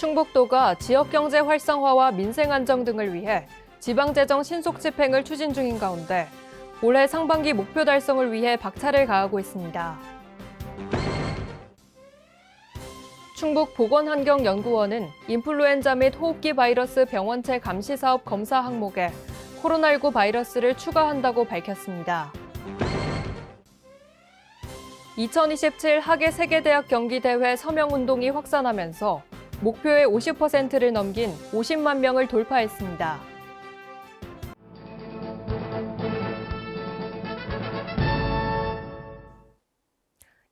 충북도가 지역경제 활성화와 민생 안정 등을 위해 지방재정 신속 집행을 추진 중인 가운데 올해 상반기 목표 달성을 위해 박차를 가하고 있습니다. 충북보건환경연구원은 인플루엔자 및 호흡기 바이러스 병원체 감시 사업 검사 항목에 코로나19 바이러스를 추가한다고 밝혔습니다. 2027 하계 세계대학 경기대회 서명운동이 확산하면서 목표의 50%를 넘긴 50만 명을 돌파했습니다.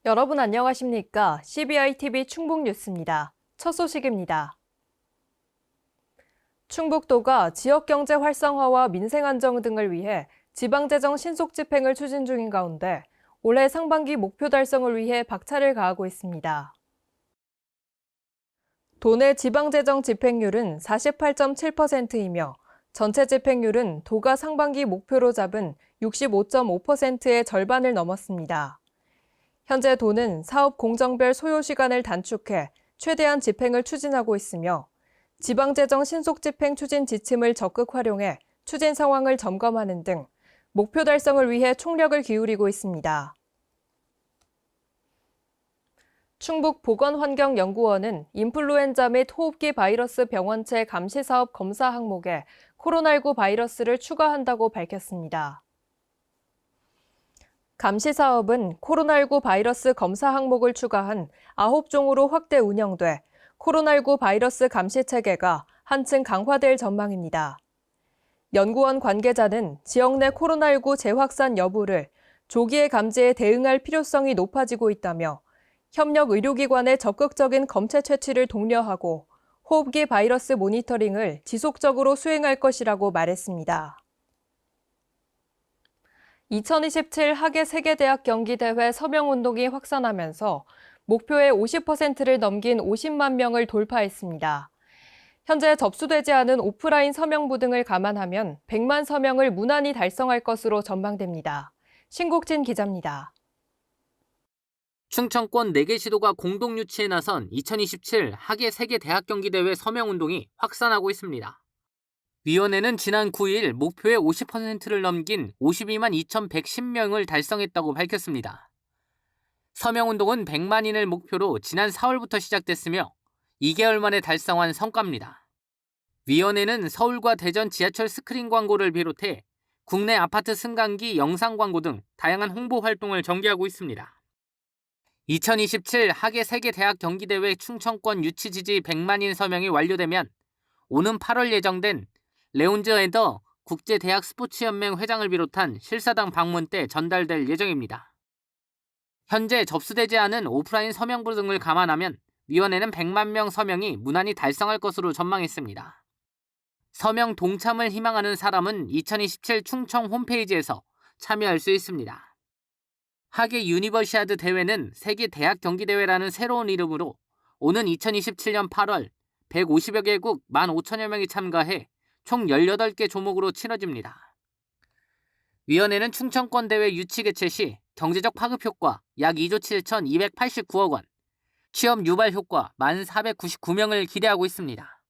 여러분 안녕하십니까? CBI-TV 충북뉴스입니다. 첫 소식입니다. 충북도가 지역경제 활성화와 민생 안정 등을 위해 지방재정 신속 집행을 추진 중인 가운데 올해 상반기 목표 달성을 위해 박차를 가하고 있습니다. 도내 지방재정 집행률은 48.7%이며 전체 집행률은 도가 상반기 목표로 잡은 65.5%의 절반을 넘었습니다. 현재 도는 사업 공정별 소요 시간을 단축해 최대한 집행을 추진하고 있으며 지방재정 신속 집행 추진 지침을 적극 활용해 추진 상황을 점검하는 등 목표 달성을 위해 총력을 기울이고 있습니다. 충북보건환경연구원은 인플루엔자 및 호흡기 바이러스 병원체 감시 사업 검사 항목에 코로나19 바이러스를 추가한다고 밝혔습니다. 감시 사업은 코로나19 바이러스 검사 항목을 추가한 9종으로 확대 운영돼 코로나19 바이러스 감시 체계가 한층 강화될 전망입니다. 연구원 관계자는 지역 내 코로나19 재확산 여부를 조기에 감지해 대응할 필요성이 높아지고 있다며 협력 의료기관의 적극적인 검체 채취를 독려하고 호흡기 바이러스 모니터링을 지속적으로 수행할 것이라고 말했습니다. 2027 하계 세계대학 경기대회 서명운동이 확산하면서 목표의 50%를 넘긴 50만 명을 돌파했습니다. 현재 접수되지 않은 오프라인 서명부 등을 감안하면 100만 서명을 무난히 달성할 것으로 전망됩니다. 신국진 기자입니다. 충청권 4개 시도가 공동 유치에 나선 2027 하계 세계대학 경기대회 서명운동이 확산하고 있습니다. 위원회는 지난 9일 목표의 50%를 넘긴 52만 2,110명을 달성했다고 밝혔습니다. 서명운동은 100만인을 목표로 지난 4월부터 시작됐으며 2개월 만에 달성한 성과입니다. 위원회는 서울과 대전 지하철 스크린 광고를 비롯해 국내 아파트 승강기 영상 광고 등 다양한 홍보 활동을 전개하고 있습니다. 2027 하계 세계대학 경기대회 충청권 유치 지지 100만인 서명이 완료되면 오는 8월 예정된 레온즈 에더 국제대학 스포츠연맹 회장을 비롯한 실사당 방문 때 전달될 예정입니다. 현재 접수되지 않은 오프라인 서명부 등을 감안하면 위원회는 100만 명 서명이 무난히 달성할 것으로 전망했습니다. 서명 동참을 희망하는 사람은 2027 충청 홈페이지에서 참여할 수 있습니다. 하계 유니버시아드 대회는 세계 대학 경기대회라는 새로운 이름으로 오는 2027년 8월 150여 개국 15,000여 명이 참가해 총 18개 조목으로 치러집니다. 위원회는 충청권 대회 유치 개최 시 경제적 파급 효과 약 2조 7,289억 원, 취업 유발 효과 1,499명을 기대하고 있습니다.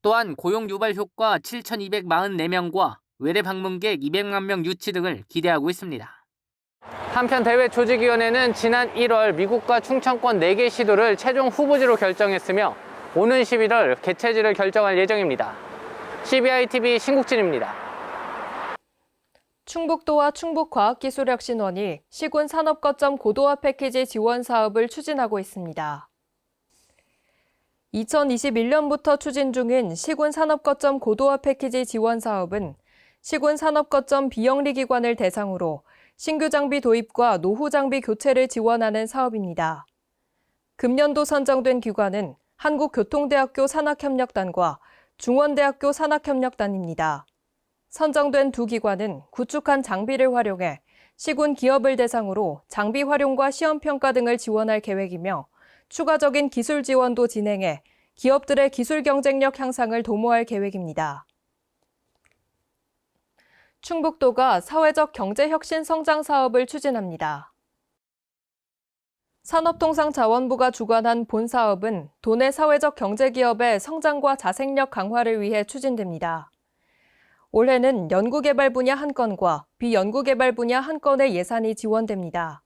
또한 고용 유발 효과 7,244명과 외래 방문객 200만 명 유치 등을 기대하고 있습니다. 한편 대회 조직위원회는 지난 1월 미국과 충청권 4개 시도를 최종 후보지로 결정했으며 오는 11월 개최지를 결정할 예정입니다. CBI-TV 신국진입니다. 충북도와 충북과학기술혁신원이 시군 산업거점 고도화 패키지 지원 사업을 추진하고 있습니다. 2021년부터 추진 중인 시군 산업거점 고도화 패키지 지원 사업은 시군 산업거점 비영리 기관을 대상으로 신규 장비 도입과 노후 장비 교체를 지원하는 사업입니다. 금년도 선정된 기관은 한국교통대학교 산학협력단과 중원대학교 산학협력단입니다. 선정된 두 기관은 구축한 장비를 활용해 시군 기업을 대상으로 장비 활용과 시험평가 등을 지원할 계획이며 추가적인 기술 지원도 진행해 기업들의 기술 경쟁력 향상을 도모할 계획입니다. 충북도가 사회적 경제혁신 성장 사업을 추진합니다. 산업통상자원부가 주관한 본 사업은 도내 사회적 경제기업의 성장과 자생력 강화를 위해 추진됩니다. 올해는 연구개발 분야 1건과 비연구개발 분야 1건의 예산이 지원됩니다.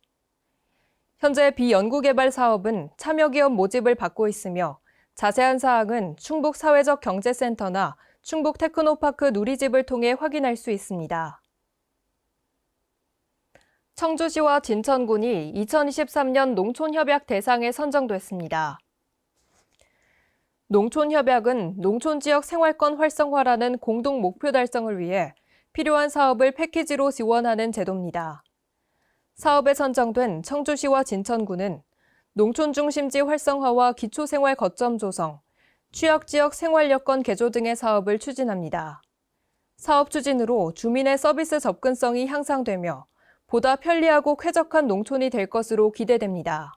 현재 비연구개발 사업은 참여기업 모집을 받고 있으며 자세한 사항은 충북사회적경제센터나 충북테크노파크 누리집을 통해 확인할 수 있습니다. 청주시와 진천군이 2023년 농촌협약 대상에 선정됐습니다. 농촌협약은 농촌지역 생활권 활성화라는 공동 목표 달성을 위해 필요한 사업을 패키지로 지원하는 제도입니다. 사업에 선정된 청주시와 진천군은 농촌 중심지 활성화와 기초생활 거점 조성, 취약지역 생활여건 개조 등의 사업을 추진합니다. 사업 추진으로 주민의 서비스 접근성이 향상되며 보다 편리하고 쾌적한 농촌이 될 것으로 기대됩니다.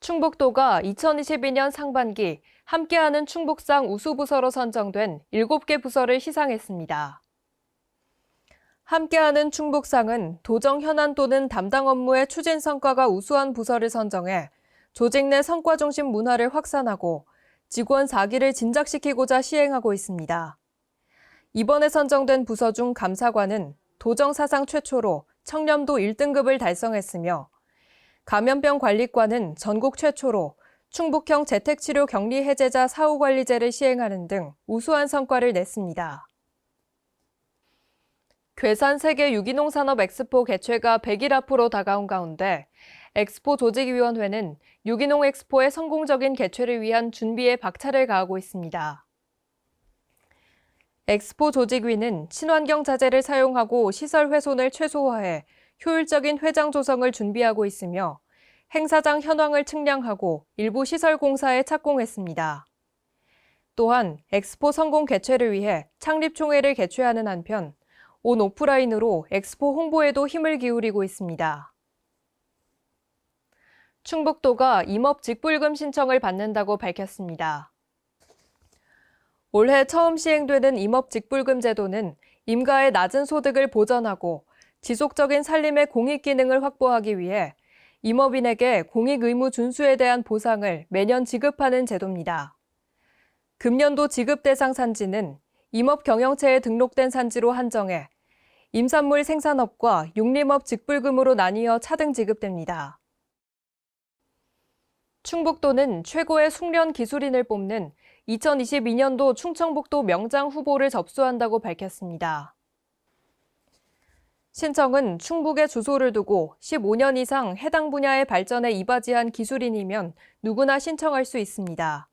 충북도가 2022년 상반기 함께하는 충북상 우수부서로 선정된 7개 부서를 시상했습니다. 함께하는 충북상은 도정 현안 또는 담당 업무의 추진 성과가 우수한 부서를 선정해 조직 내 성과 중심 문화를 확산하고 직원 4기를 진작시키고자 시행하고 있습니다. 이번에 선정된 부서 중 감사관은 도정 사상 최초로 청렴도 1등급을 달성했으며 감염병 관리과는 전국 최초로 충북형 재택치료 격리 해제자 사후관리제를 시행하는 등 우수한 성과를 냈습니다. 괴산 세계 유기농 산업 엑스포 개최가 100일 앞으로 다가온 가운데 엑스포 조직위원회는 유기농 엑스포의 성공적인 개최를 위한 준비에 박차를 가하고 있습니다. 엑스포 조직위는 친환경 자재를 사용하고 시설 훼손을 최소화해 효율적인 회장 조성을 준비하고 있으며 행사장 현황을 측량하고 일부 시설 공사에 착공했습니다. 또한 엑스포 성공 개최를 위해 창립총회를 개최하는 한편 온 오프라인으로 엑스포 홍보에도 힘을 기울이고 있습니다. 충북도가 임업 직불금 신청을 받는다고 밝혔습니다. 올해 처음 시행되는 임업 직불금 제도는 임가의 낮은 소득을 보전하고 지속적인 살림의 공익 기능을 확보하기 위해 임업인에게 공익 의무 준수에 대한 보상을 매년 지급하는 제도입니다. 금년도 지급 대상 산지는 임업 경영체에 등록된 산지로 한정해 임산물 생산업과 육림업 직불금으로 나뉘어 차등 지급됩니다. 충북도는 최고의 숙련 기술인을 뽑는 2022년도 충청북도 명장 후보를 접수한다고 밝혔습니다. 신청은 충북에 주소를 두고 15년 이상 해당 분야의 발전에 이바지한 기술인이면 누구나 신청할 수 있습니다.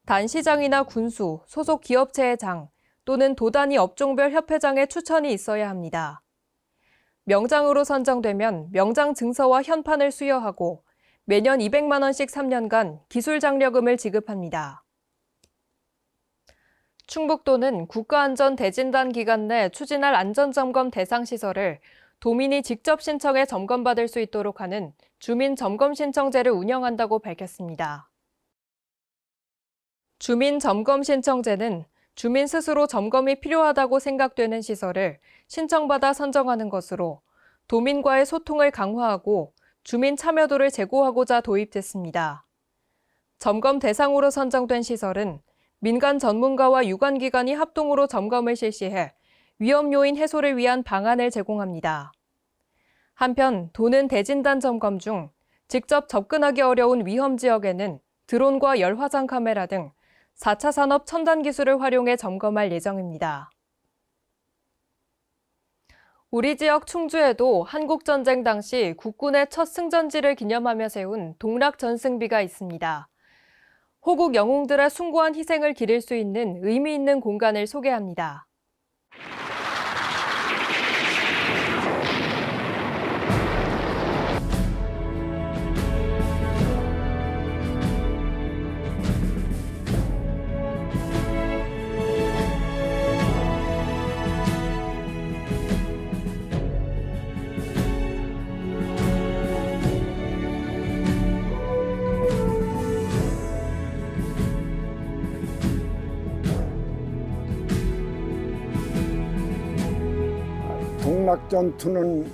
단 시장이나 군수, 소속 기업체의 장 또는 도단위 업종별 협회장의 추천이 있어야 합니다. 명장으로 선정되면 명장 증서와 현판을 수여하고 매년 200만 원씩 3년간 기술 장려금을 지급합니다. 충북도는 국가안전대진단 기간 내 추진할 안전점검 대상 시설을 도민이 직접 신청해 점검받을 수 있도록 하는 주민점검신청제를 운영한다고 밝혔습니다. 주민점검신청제는 주민 스스로 점검이 필요하다고 생각되는 시설을 신청받아 선정하는 것으로 도민과의 소통을 강화하고 주민 참여도를 제고하고자 도입됐습니다. 점검 대상으로 선정된 시설은 민간 전문가와 유관기관이 합동으로 점검을 실시해 위험 요인 해소를 위한 방안을 제공합니다. 한편 도는 대진단 점검 중 직접 접근하기 어려운 위험 지역에는 드론과 열화상 카메라 등 4차 산업 첨단 기술을 활용해 점검할 예정입니다. 우리 지역 충주에도 한국전쟁 당시 국군의 첫 승전지를 기념하며 세운 동락전승비가 있습니다. 호국 영웅들의 숭고한 희생을 기릴 수 있는 의미 있는 공간을 소개합니다. 동락전투는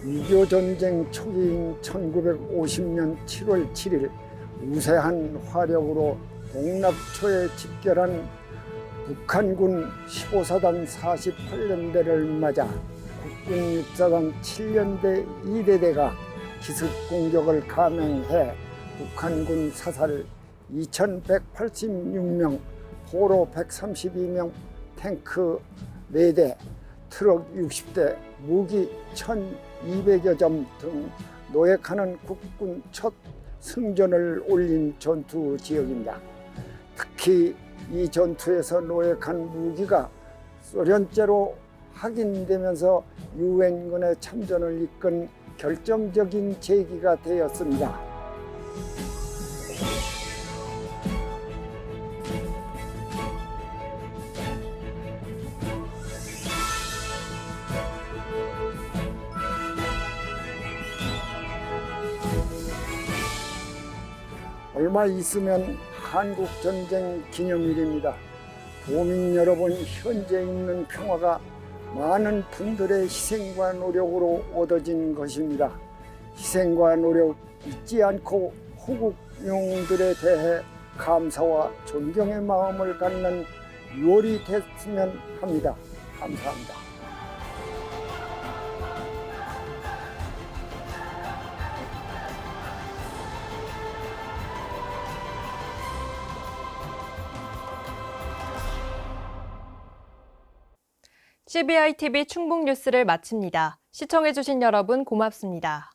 6.25 전쟁 초기인 1950년 7월 7일 우세한 화력으로 동락초에 집결한 북한군 15사단 48년대를 맞아 국군 6사단 7년대 2대대가 기습 공격을 감행해 북한군 사살 2,186명, 포로 132명, 탱크 4대, 트럭 60대, 무기 1,200여 점 등 노획하는 국군 첫 승전을 올린 전투 지역입니다. 특히 이 전투에서 노획한 무기가 소련제로 확인되면서 유엔군의 참전을 이끈 결정적인 계기가 되었습니다. 얼마 있으면 한국전쟁 기념일입니다. 도민 여러분, 현재 있는 평화가 많은 분들의 희생과 노력으로 얻어진 것입니다. 희생과 노력 잊지 않고 호국 영웅들에 대해 감사와 존경의 마음을 갖는 6월이 됐으면 합니다. 감사합니다. CBI TV 충북 뉴스를 마칩니다. 시청해주신 여러분 고맙습니다.